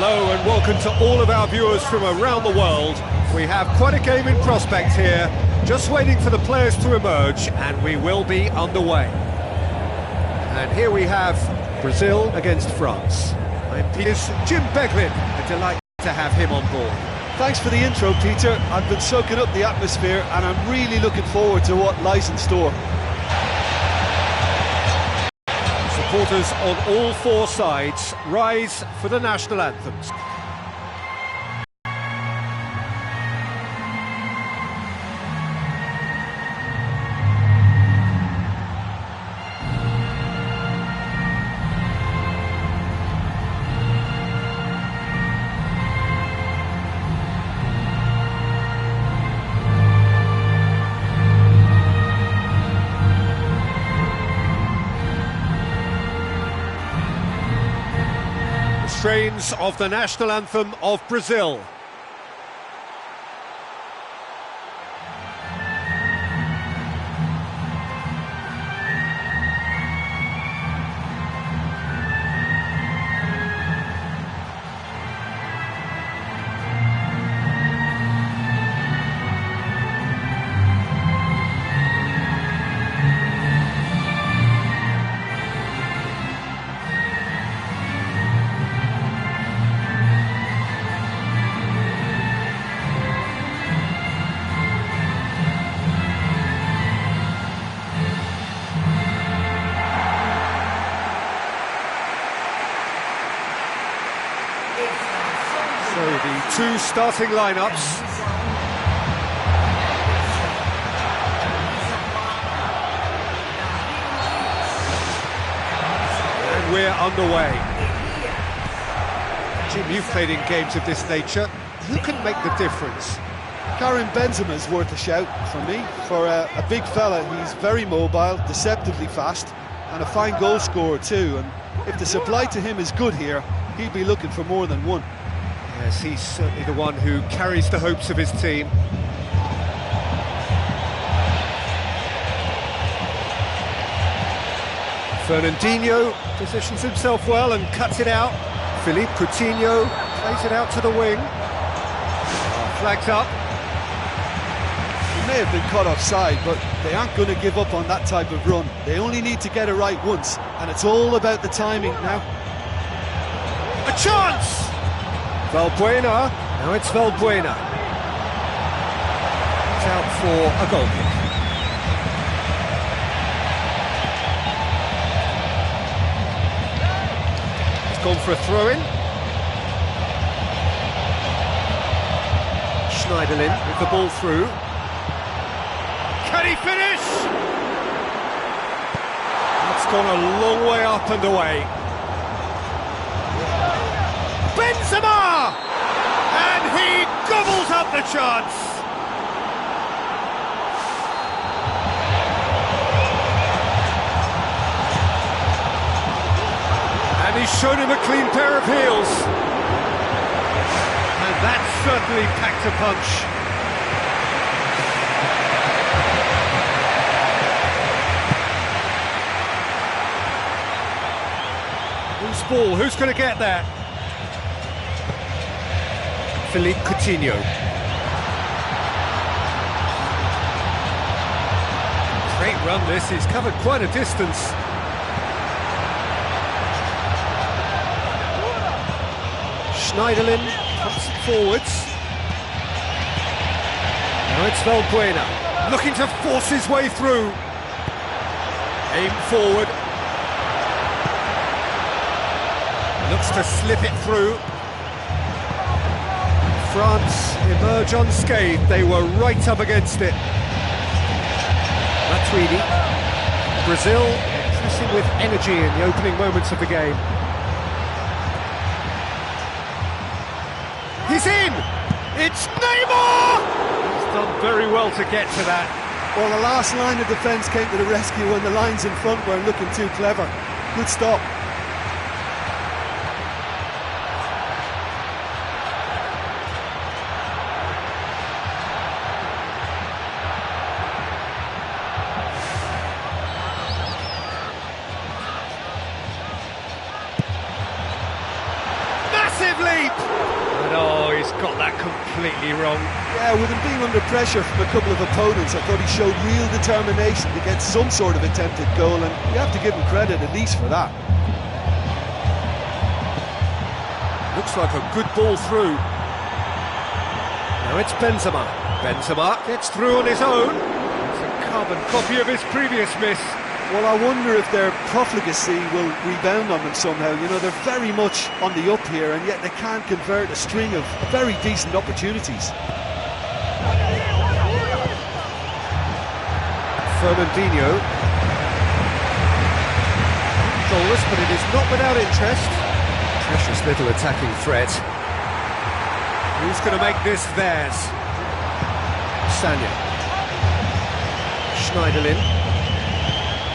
Hello and welcome to all of our viewers from around the world. We have quite a game in prospect here, just waiting for the players to emerge, and we will be underway. And here we have Brazil against France. I'm Peter's Jim Beglin, a delight to have him on board. Thanks for the intro, Peter. I've been soaking up the atmosphere and I'm really looking forward to what lies in store. Supporters on all four sides rise for the national anthems. Strains of the national anthem of Brazil. So the two starting lineups. And we're underway. Jim, you've played in games of this nature. Who can make the difference? Karim Benzema's worth a shout for me. For a big fella, he's very mobile, deceptively fast, and a fine goal scorer too. And if the supply to him is good here, he'll be looking for more than one. Yes, he's certainly the one who carries the hopes of his team. Fernandinho positions himself well and cuts it out. Philippe Coutinho plays it out to the wing. Flags up. He may have been caught offside, but they aren't going to give up on that type of run. They only need to get it right once, and it's all about the timing now. A chance! Valbuena, now it's Valbuena. It's out for a goal kick. He's gone for a throw-in. Schneiderlin with the ball through. Can he finish? That's gone a long way up and away. Benzema! And he gobbles up the chance! And he's shown him a clean pair of heels. And that certainly packed a punch. Who's ball? Who's going to get that? Philippe Coutinho. Great run this, he's covered quite a distance. Schneiderlin pumps it forwards. Now it's Valbuena, looking to force his way through. Aim forward. Looks to slip it through. France emerge unscathed, they were right up against it. Matuidi. Brazil pressing with energy in the opening moments of the game. He's in! It's Neymar! He's done very well to get to that. Well, the last line of defence came to the rescue when the lines in front weren't looking too clever. Good stop. that completely wrong. Yeah, with him being under pressure from a couple of opponents, I thought he showed real determination to get some sort of attempted goal, and you have to give him credit at least for that. Looks like a good ball through. Now it's Benzema. Benzema gets through on his own. It's a carbon copy of his previous miss. Well, I wonder if their profligacy will rebound on them somehow. You know, they're very much on the up here, and yet they can't convert a string of very decent opportunities. Fernandinho. Goalless, but it is not without interest. Precious little attacking threat. Who's going to make this theirs? Sanya. Schneiderlin.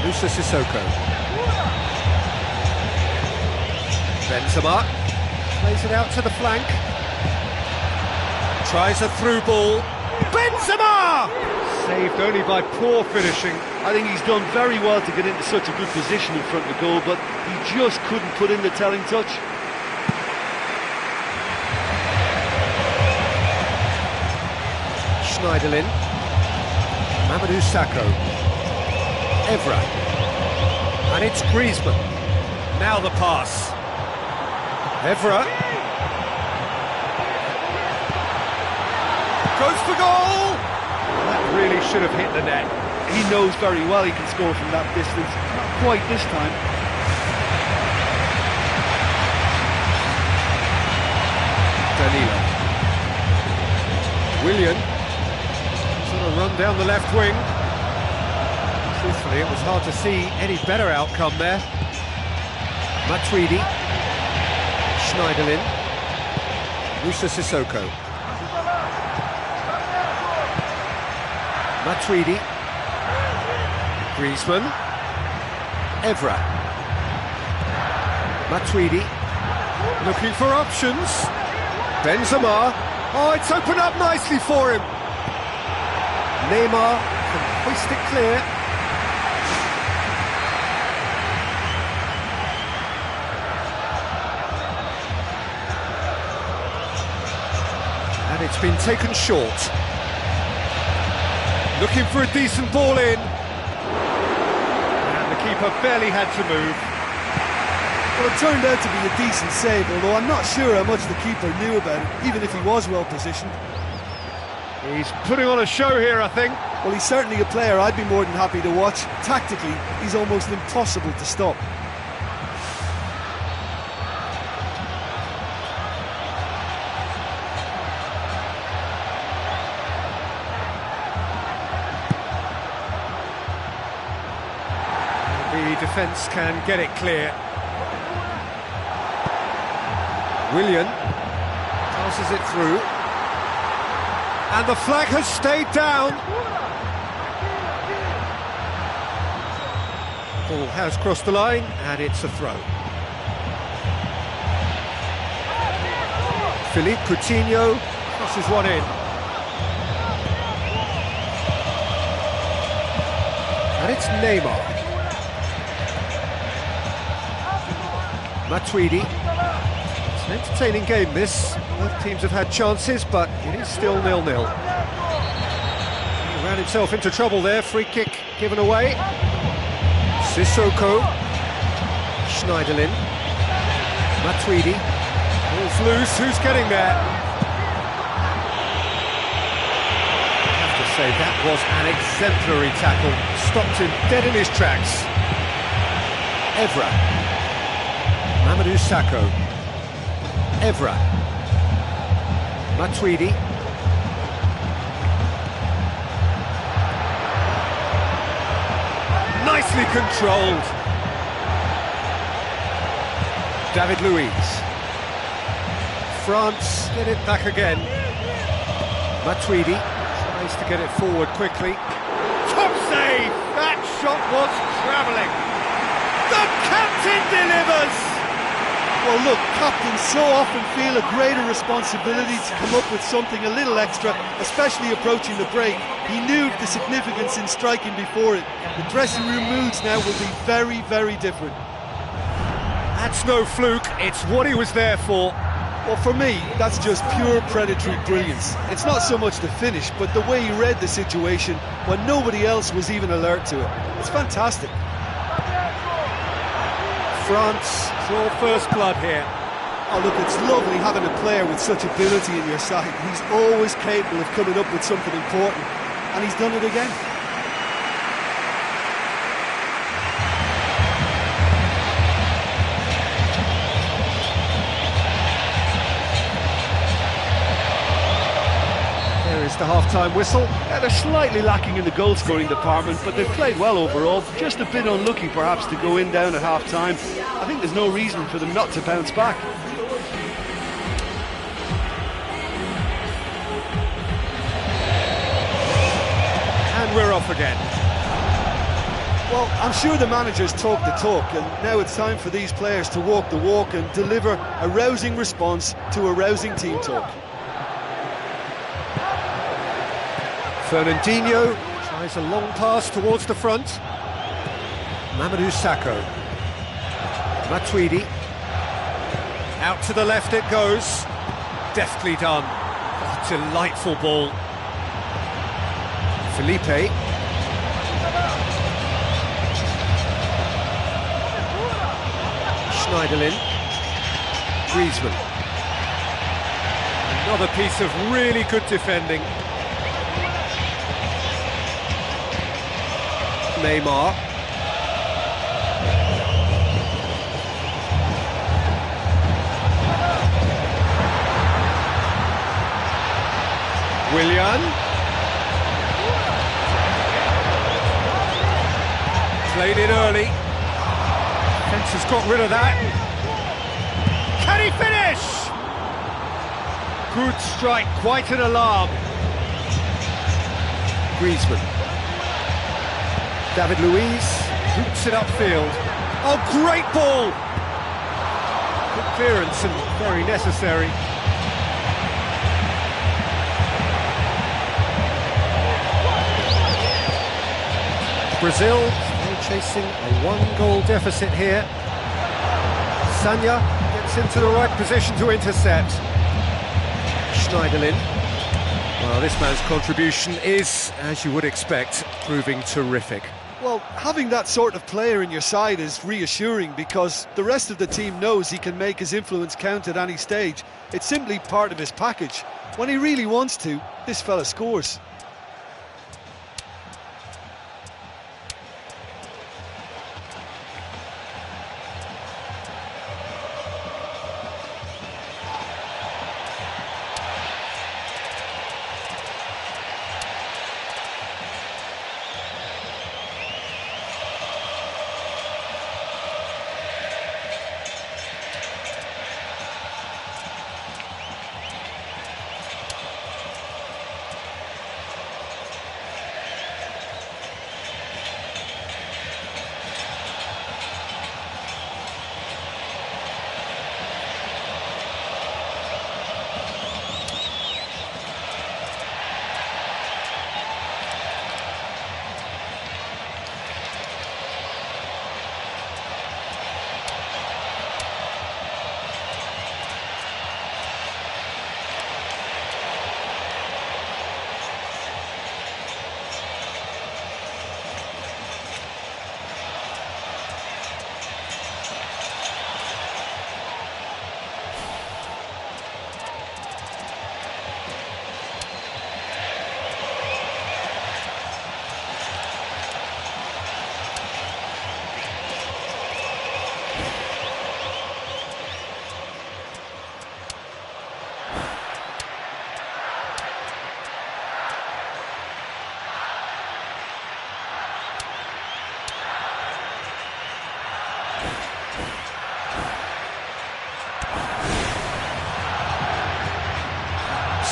Musa Sissoko. Benzema plays it out to the flank. Tries a through ball. Benzema! Saved only by poor finishing. I think he's done very well to get into such a good position in front of the goal, but he just couldn't put in the telling touch. Schneiderlin. Mamadou Sakho. Evra. And it's Griezmann. Now the pass. Evra. Goes for goal! That really should have hit the net. He knows very well he can score from that distance. Not quite this time. Danilo. Willian. Sort of run down the left wing. Truthfully, it was hard to see any better outcome there. Matuidi. Schneiderlin. Musa Sissoko. Matuidi. Griezmann. Evra. Matuidi. Looking for options. Benzema. Oh, it's opened up nicely for him. Neymar can hoist it clear. And it's been taken short. Looking for a decent ball in. And the keeper barely had to move. Well, it turned out to be a decent save, although I'm not sure how much the keeper knew about it, even if he was well positioned. He's putting on a show here, I think. Well, he's certainly a player I'd be more than happy to watch. Tactically, he's almost impossible to stop. The defence can get it clear. Willian passes it through. And the flag has stayed down. Ball has crossed the line, and it's a throw. Philippe Coutinho crosses one in. And it's Neymar. Matuidi. It's an entertaining game, this. Both teams have had chances, but it is still 0-0. He ran himself into trouble there. Free kick given away. Sissoko. Schneiderlin. Matuidi. Ball's loose. Who's getting there? I have to say, that was an exemplary tackle. Stopped him dead in his tracks. Evra. Mamadou Sakho. Evra. Matuidi. Nicely controlled. David Luiz. France get it back again. Matuidi tries to get it forward quickly. Top save! That shot was travelling. The captain delivers! Well, look, captains so often feel a greater responsibility to come up with something a little extra, especially approaching the break. He knew the significance in striking before it. The dressing room moods now will be very, very different. That's no fluke, it's what he was there for. Well, for me, that's just pure predatory brilliance. It's not so much the finish, but the way he read the situation when nobody else was even alert to it. It's fantastic. France draw first blood here. Oh, look, it's lovely having a player with such ability in your side. He's always capable of coming up with something important, and he's done it again. There is the half-time whistle. Yeah, they're slightly lacking in the goal-scoring department, but they've played well overall. Just a bit unlucky, perhaps, to go in down at half-time. I think there's no reason for them not to bounce back. And we're off again. Well, I'm sure the managers talk the talk, and now it's time for these players to walk the walk and deliver a rousing response to a rousing team talk. Fernandinho tries a long pass towards the front. Mamadou Sakho. Matuidi. Out to the left it goes. Deftly done. Oh, delightful ball. Felipe. Schneiderlin. Griezmann. Another piece of really good defending. Neymar. Willian. Played in early. Fence has got rid of that. Can he finish? Good strike, quite an alarm. Griezmann. David Luiz hoops it upfield. Oh, great ball! Good clearance and very necessary. Brazil still chasing a one-goal deficit here. Sanya gets into the right position to intercept. Schneiderlin. Well, this man's contribution is, as you would expect, proving terrific. Well, having that sort of player in your side is reassuring because the rest of the team knows he can make his influence count at any stage. It's simply part of his package. When he really wants to, this fella scores.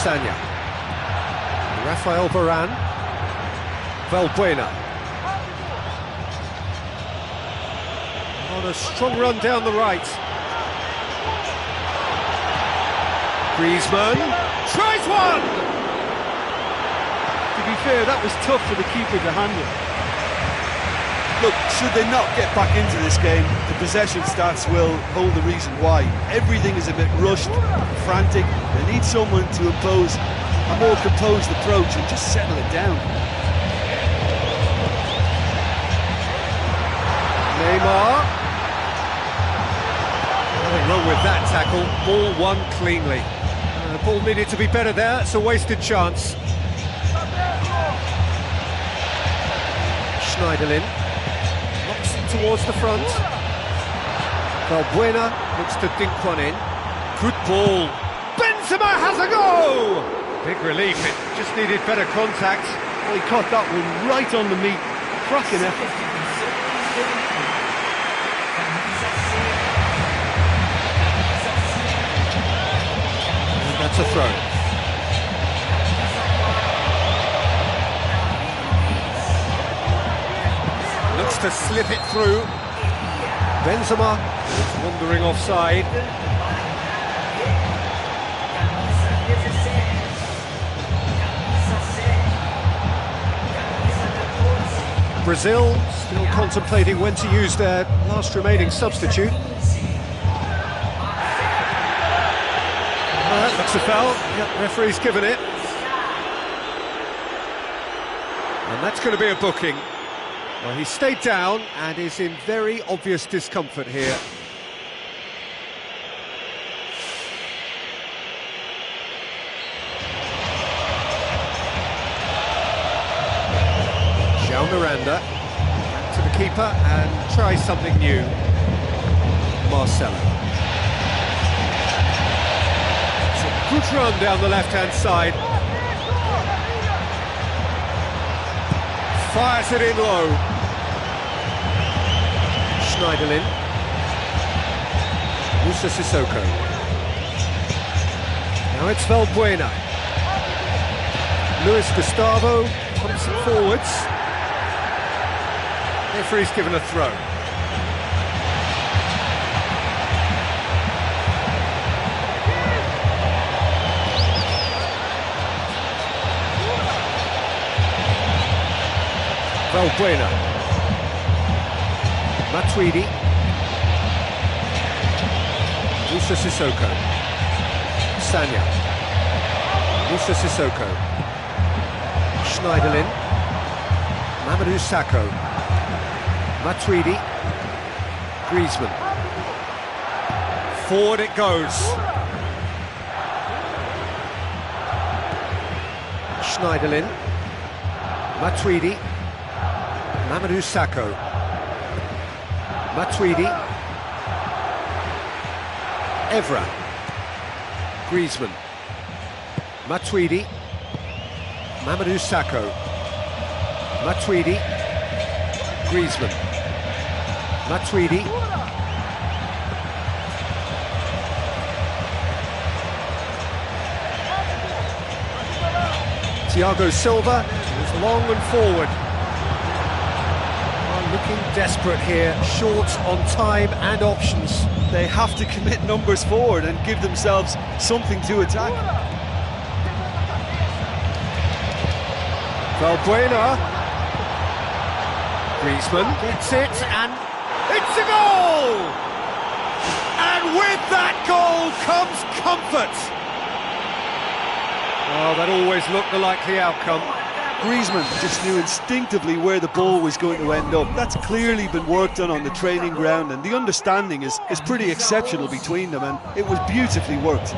Sanya. Rafael Varane. Valbuena. On a strong run down the right. Griezmann tries one! To be fair, that was tough for the keeper to handle. Look, should they not get back into this game, the possession stats will hold the reason why. Everything is a bit rushed, frantic. They need someone to impose a more composed approach and just settle it down. Neymar. Nothing wrong with that tackle. Ball won cleanly. The ball needed to be better there. It's a wasted chance. Schneiderlin knocks it towards the front. Valbuena looks to dink one in. Good ball. Benzema has a go! Big relief. It just needed better contact. Well, he caught that one right on the meat. Cracking effort. That's a throw. Looks to slip it through. Benzema wandering offside. Brazil still contemplating when to use their last remaining substitute. That's a foul. Yep, referee's given it. And that's going to be a booking. Well, he stayed down and is in very obvious discomfort here. João Miranda back to the keeper and try something new. Marcelo. Good run down the left-hand side. Fires it in low. Schneiderlin. Musa Sissoko. Now it's Valbuena. Luis Gustavo pumps it forwards. Referee's given a throw. Valbuena. Matuidi. Musa Sissoko. Sanya. Musa Sissoko. Schneiderlin. Mamadou Sakho. Matuidi. Griezmann. Forward it goes. Schneiderlin. Matuidi. Mamadou Sakho. Matuidi. Evra. Griezmann. Matuidi. Mamadou Sakho. Matuidi. Griezmann. Matuidi. Thiago Silva is long and forward. Looking desperate here, short on time and options. They have to commit numbers forward and give themselves something to attack. Valbuena. Griezmann gets it and it's a goal! And with that goal comes comfort. Oh, that always looked the likely outcome. Griezmann just knew instinctively where the ball was going to end up. That's clearly been worked on the training ground, and the understanding is pretty exceptional between them, and it was beautifully worked.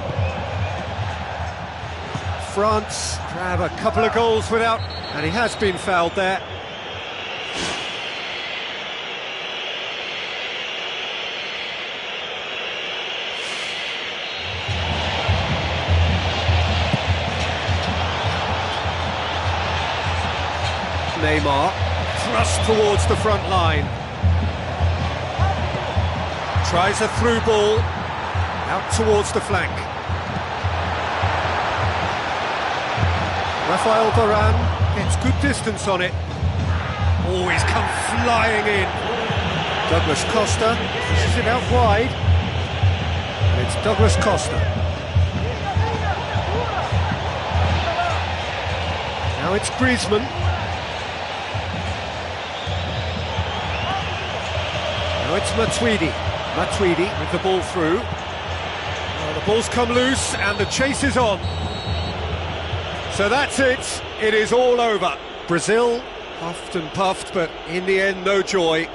France grab a couple of goals without, and he has been fouled there. Neymar, thrust towards the front line. Tries a through ball, out towards the flank. Rafael Varane gets good distance on it. Oh, he's come flying in. Douglas Costa pushes it out wide. And it's Douglas Costa. Now it's Griezmann. it's Matuidi. Matuidi with the ball through. Well, the ball's come loose and the chase is on. So that's it. It is all over. Brazil puffed and puffed, but in the end, no joy.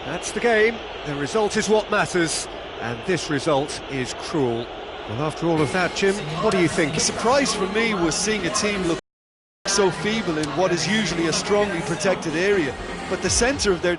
That's the game. The result is what matters, and this result is cruel. Well, after all of that, Jim, what do you think? The surprise for me was seeing a team look so feeble in what is usually a strongly protected area, but the centre of their